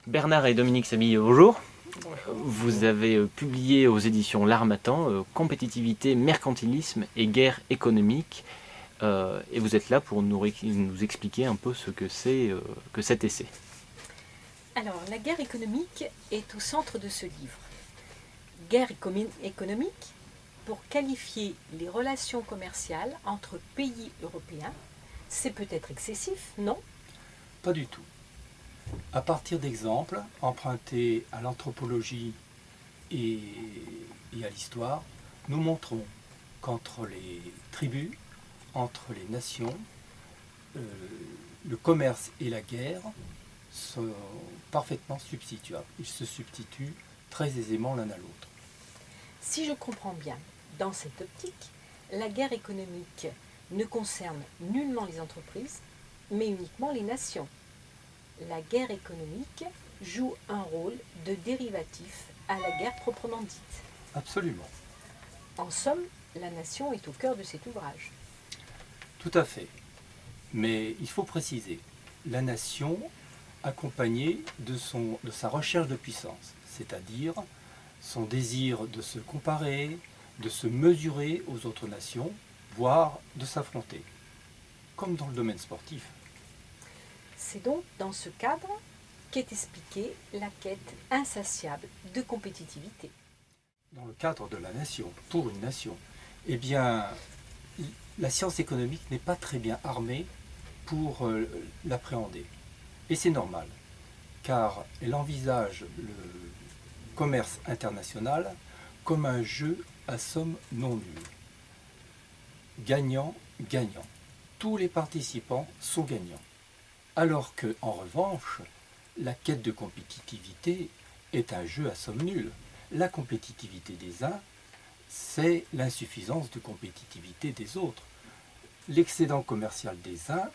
Bernard et Dominique Sabille, bonjour. Bonjour. Vous avez publié aux éditions L'Harmattan Compétitivité, mercantilisme et guerre économique. Et vous êtes là pour nous expliquer un peu ce que c'est que cet essai. Alors, la guerre économique est au centre de ce livre. Guerre économique pour qualifier les relations commerciales entre pays européens. C'est peut-être excessif, non? Pas du tout. À partir d'exemples empruntés à l'anthropologie et à l'histoire, nous montrons qu'entre les tribus, entre les nations, le commerce et la guerre sont parfaitement substituables. Ils se substituent très aisément l'un à l'autre. Si je comprends bien, dans cette optique, la guerre économique ne concerne nullement les entreprises, mais uniquement les nations. La guerre économique joue un rôle de dérivatif à la guerre proprement dite. Absolument. En somme, la nation est au cœur de cet ouvrage. Tout à fait. Mais il faut préciser, la nation accompagnée de sa recherche de puissance, c'est-à-dire son désir de se comparer, de se mesurer aux autres nations, voire de s'affronter, comme dans le domaine sportif. C'est donc dans ce cadre qu'est expliquée la quête insatiable de compétitivité. Dans le cadre de la nation, pour une nation, eh bien, la science économique n'est pas très bien armée pour l'appréhender. Et c'est normal, car elle envisage le commerce international comme un jeu à somme non nulle. Gagnant, gagnant. Tous les participants sont gagnants. Alors que, en revanche, la quête de compétitivité est un jeu à somme nulle. La compétitivité des uns, c'est l'insuffisance de compétitivité des autres. L'excédent commercial des uns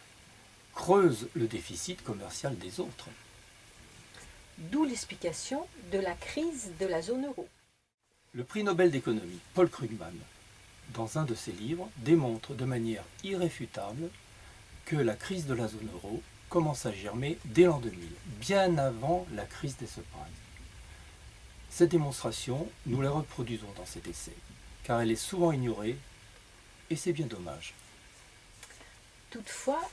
creuse le déficit commercial des autres. D'où l'explication de la crise de la zone euro. Le prix Nobel d'économie, Paul Krugman, dans un de ses livres, démontre de manière irréfutable que la crise de la zone euro commence à germer dès l'an 2000, bien avant la crise des subprimes. Cette démonstration, nous la reproduisons dans cet essai, car elle est souvent ignorée, et c'est bien dommage. Toutefois,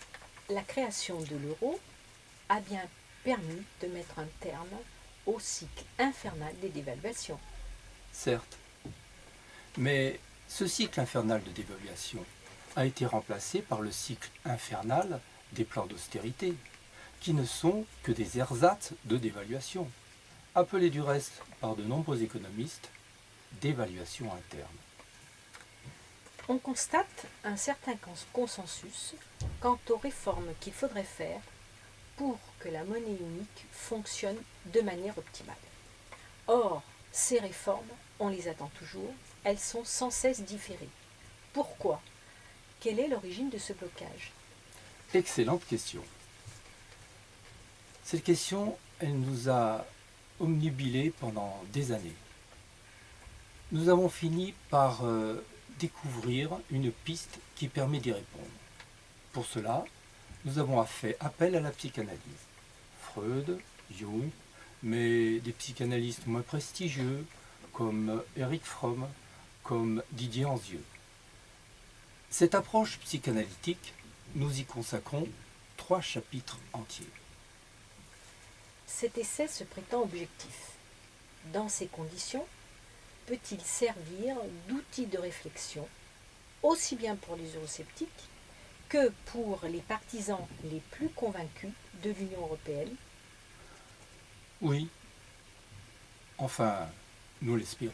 la création de l'euro a bien permis de mettre un terme au cycle infernal des dévaluations. Certes, mais ce cycle infernal de dévaluation a été remplacé par le cycle infernal des plans d'austérité, qui ne sont que des ersatz de dévaluation, appelés du reste par de nombreux économistes d'évaluation interne. On constate un certain consensus quant aux réformes qu'il faudrait faire pour que la monnaie unique fonctionne de manière optimale. Or, ces réformes, on les attend toujours, elles sont sans cesse différées. Pourquoi? Quelle est l'origine de ce blocage? Excellente question. Cette question, elle nous a omnubilés pendant des années. Nous avons fini par découvrir une piste qui permet d'y répondre. Pour cela, nous avons fait appel à la psychanalyse. Freud, Jung, mais des psychanalystes moins prestigieux comme Erich Fromm, comme Didier Anzieux. Cette approche psychanalytique, nous y consacrons 3 chapitres entiers. Cet essai se prétend objectif. Dans ces conditions, peut-il servir d'outil de réflexion, aussi bien pour les eurosceptiques que pour les partisans les plus convaincus de l'Union européenne? Oui, enfin, nous l'espérons.